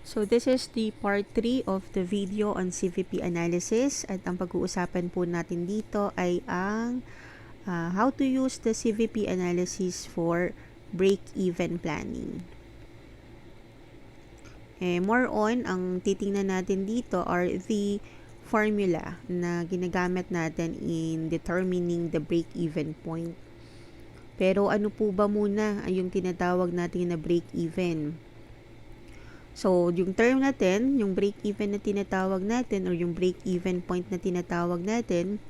So this is the part 3 of the video on CVP Analysis at ang pag-uusapan po natin dito ay ang how to use the CVP Analysis for break-even planning. More on, ang titingnan natin dito are the formula na ginagamit natin in determining the break-even point. Pero ano po ba muna ay yung tinatawag natin na break-even? So, yung term natin, yung break-even na tinatawag natin or yung break-even point na tinatawag natin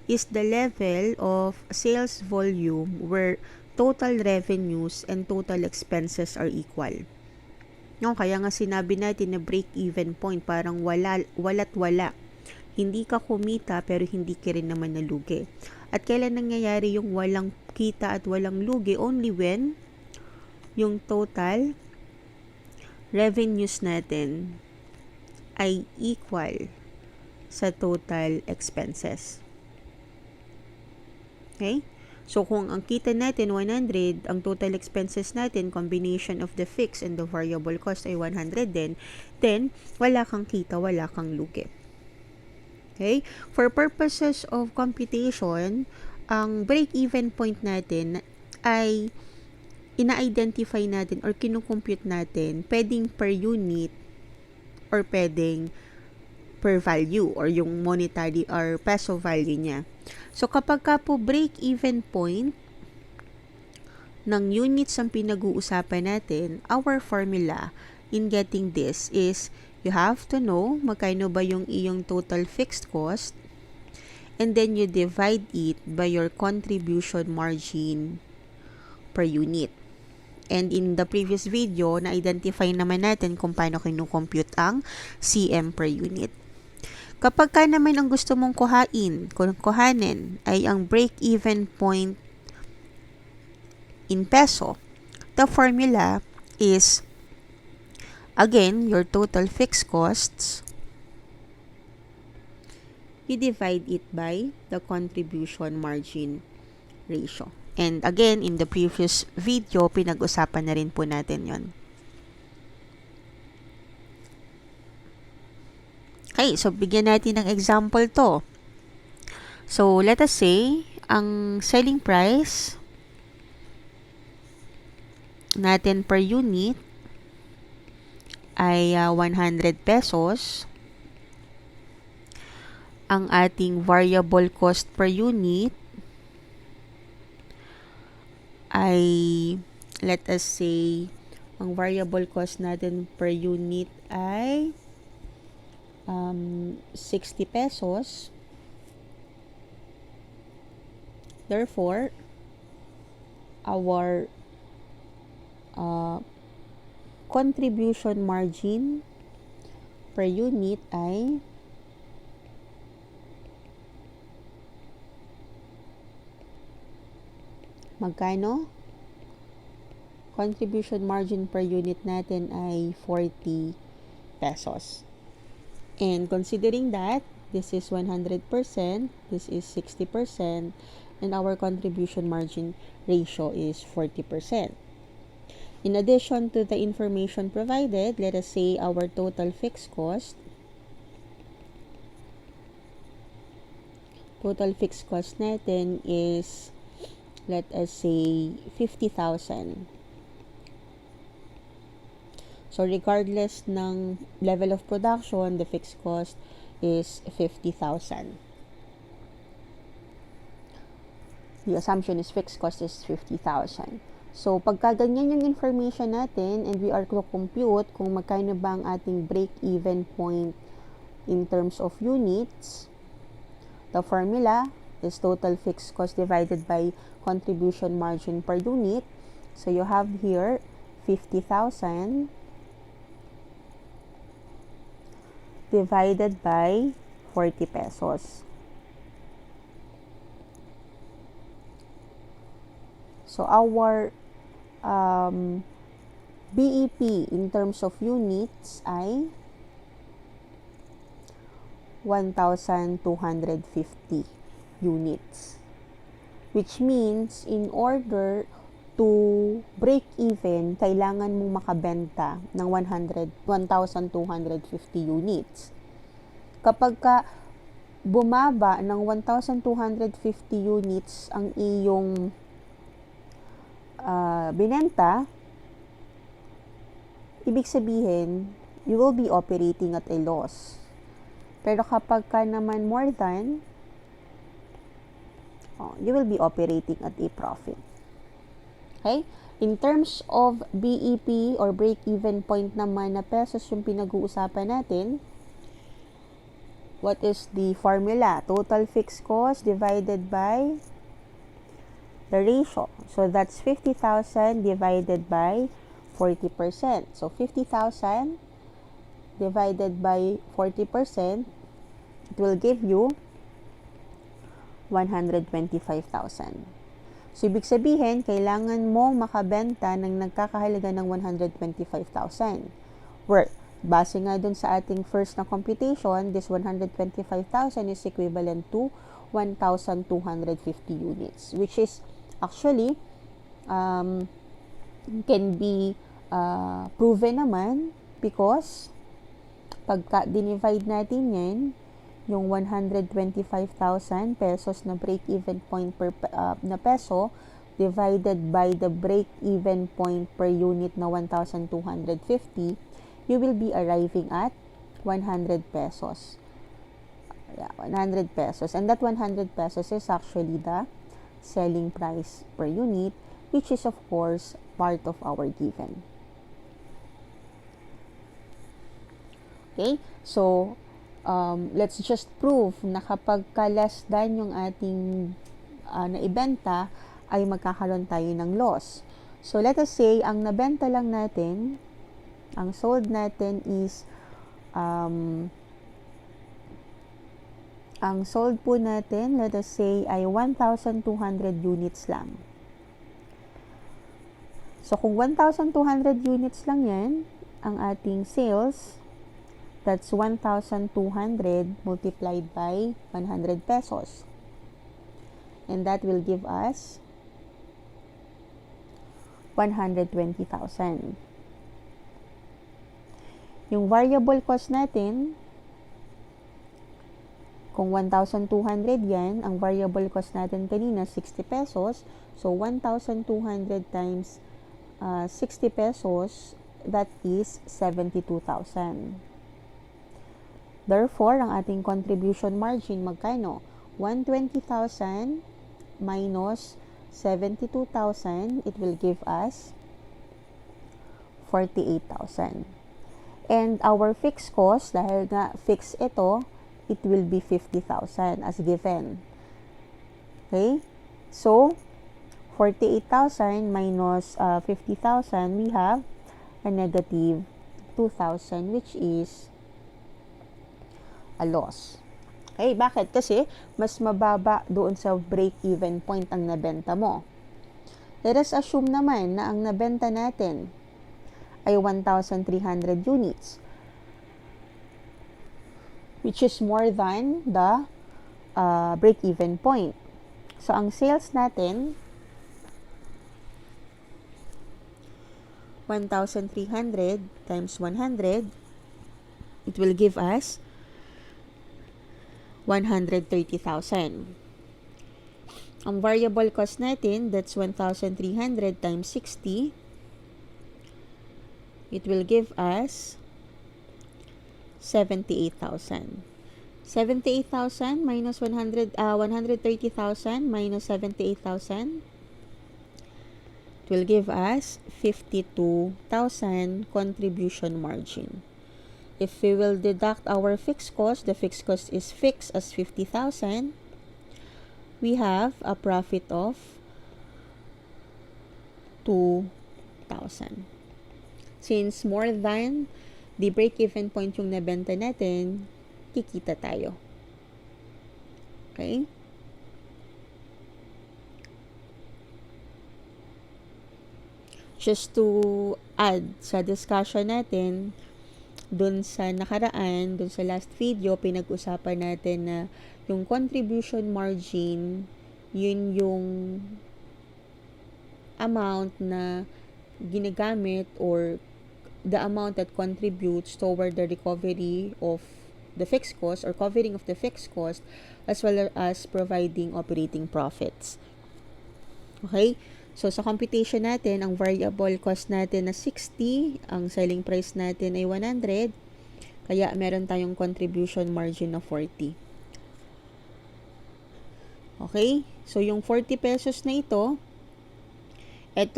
is the level of sales volume where total revenues and total expenses are equal. No, kaya nga sinabi natin na break-even point, parang wala't wala. Hindi ka kumita pero hindi ka rin naman nalugi. At kailan nangyayari yung walang kita at walang lugi? Only when yung total revenues natin ay equal sa total expenses. Okay? So, kung ang kita natin 100, ang total expenses natin, combination of the fixed and the variable cost ay 100 din, then wala kang kita, wala kang lugi. Okay? For purposes of computation, ang break-even point natin ay ina-identify natin or kinukompute natin pwedeng per unit or pwedeng per value or yung monetary or peso value niya. So, kapag ka po break-even point ng units ang pinag-uusapan natin, our formula in getting this is you have to know magkano ba yung iyong total fixed cost and then you divide it by your contribution margin per unit. And in the previous video, na-identify naman natin kung paano kinukompute ang CM per unit. Kapag ka naman ang gusto mong kuhanin ay ang break-even point in peso, the formula is, again, your total fixed costs, you divide it by the contribution margin ratio. And again, in the previous video, pinag-usapan na rin po natin yon. Okay, so bigyan natin ng example to. So, let us say, ang selling price natin per unit ay 100 pesos. Ang ating variable cost per unit ay, let us say, ang variable cost natin per unit ay 60 pesos. Therefore, our contribution margin per unit ay magkano? Contribution margin per unit natin ay 40 pesos. And considering that this is 100%, this is 60%, and our contribution margin ratio is 40%. In addition to the information provided, let us say our total fixed cost. Total fixed cost natin is, let us say, 50,000. So, regardless ng level of production, the fixed cost is 50,000. The assumption is fixed cost is 50,000. So, pagka ganyan yung information natin and we are to compute kung magkano ba ang ating break-even point in terms of units, the formula is total fixed cost divided by contribution margin per unit. So, you have here 50,000 divided by 40 pesos. So, our BEP in terms of units ay 1,250 units. Which means, in order to break even, kailangan mong makabenta ng 1,250 units. Kapag ka bumaba ng 1,250 units ang iyong binenta, ibig sabihin, you will be operating at a loss. Pero kapag ka naman more than, you will be operating at a profit. Okay? In terms of BEP or break-even point naman na pesos yung pinag-uusapan natin, what is the formula? Total fixed cost divided by the ratio. So, that's 50,000 divided by 40%. So, 50,000 divided by 40%, it will give you 125,000. So, ibig sabihin, kailangan mong makabenta ng nagkakahalaga ng 125,000. Where, base nga dun sa ating first na computation, this 125,000 is equivalent to 1,250 units, which is actually can be proven naman because pagka dinivide natin yan, yung 125,000 pesos na break-even point per na peso divided by the break-even point per unit na 1,250, you will be arriving at 100 pesos. Yeah, 100 pesos. And that 100 pesos is actually the selling price per unit, which is of course part of our given. Okay? So, let's just prove na kapag less than yung ating naibenta, ay magkakaroon tayo ng loss. So, let us say, ang nabenta lang natin, ang sold natin is, ang sold po natin, let us say, ay 1,200 units lang. So, kung 1,200 units lang yan, ang ating sales, that's 1,200 multiplied by 100 pesos. And that will give us 120,000. Yung variable cost natin, kung 1,200 yan, ang variable cost natin kanina, 60 pesos. So, 1,200 times 60 pesos, that is 72,000. Therefore, ang ating contribution margin magkano? 120,000 minus 72,000, it will give us 48,000. And our fixed cost, dahil nga fixed ito, it will be 50,000 as given. Okay? So, 48,000 minus 50,000, we have a negative 2,000, which is a loss. Okay, bakit? Kasi mas mababa doon sa break-even point ang nabenta mo. Let us assume naman na ang nabenta natin ay 1,300 units, which is more than the break-even point. So, ang sales natin, 1,300 times 100, it will give us 130,000. Ang variable cost natin, that's 1,300 times 60. It will give us 78,000. 78,000 minus 130,000 minus 78,000. It will give us 52,000 contribution margin. If we will deduct our fixed cost, the fixed cost is fixed as 50,000. We have a profit of 2,000. Since more than the break-even point yung nabenta natin, kikita tayo. Okay? Just to add sa discussion natin, dun sa nakaraan, dun sa last video, pinag-usapan natin na yung contribution margin, yun yung amount na ginagamit or the amount that contributes toward the recovery of the fixed cost or covering of the fixed cost as well as providing operating profits. Okay? So, sa computation natin, ang variable cost natin na 60, ang selling price natin ay 100, kaya meron tayong contribution margin na 40. Okay? So, yung 40 pesos na ito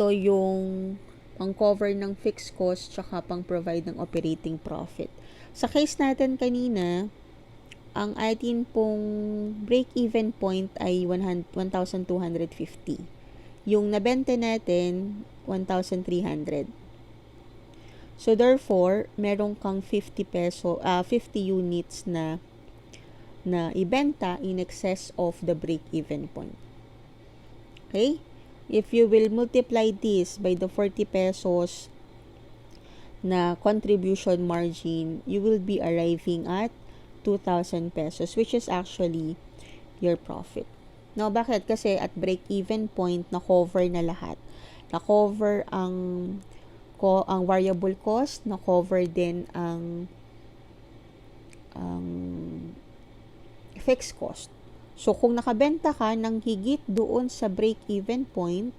yung pang-cover ng fixed cost tsaka pang-provide ng operating profit. Sa case natin kanina, ang atin pong break-even point ay 1,250. Yung nabenta natin, 1,300. So, therefore, meron kang 50 units na ibenta in excess of the break-even point. Okay? If you will multiply this by the 40 pesos na contribution margin, you will be arriving at 2,000 pesos, which is actually your profit. No, bakit? Kasi at break-even point, na-cover na lahat. Na-cover ang variable cost, na-cover din ang fixed cost. So, kung nakabenta ka ng higit doon sa break-even point,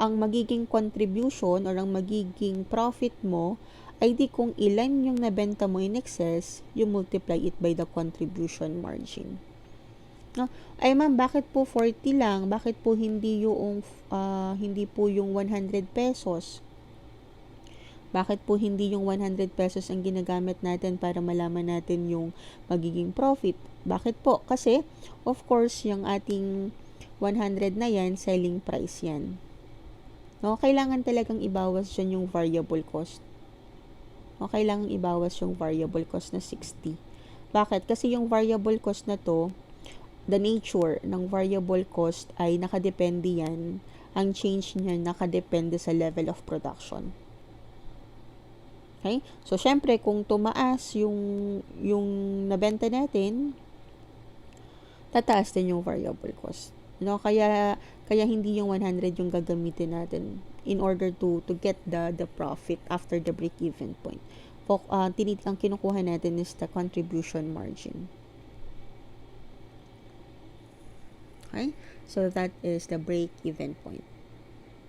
ang magiging contribution or ang magiging profit mo ay di kung ilan yung nabenta mo in excess, you multiply it by the contribution margin. No? Ay ma'am, bakit po 40 lang? Bakit po hindi po yung 100 pesos? Bakit po hindi yung 100 pesos ang ginagamit natin para malaman natin yung magiging profit? Bakit po? Kasi, of course, yung ating 100 na yan, selling price yan. No? Kailangan talagang ibawas dyan yung variable cost. No? Kailangan ibawas yung variable cost na 60. Bakit? Kasi yung variable cost na to, the nature ng variable cost ay nakadepende yan. Ang change niya nakadepende sa level of production. Okay? So, syempre, kung tumaas yung nabenta natin, tataas din yung variable cost. No? Kaya hindi yung 100 yung gagamitin natin in order to get the profit after the break-even point. Ang kinukuha natin is the contribution margin. Okay? So, that is the break-even point.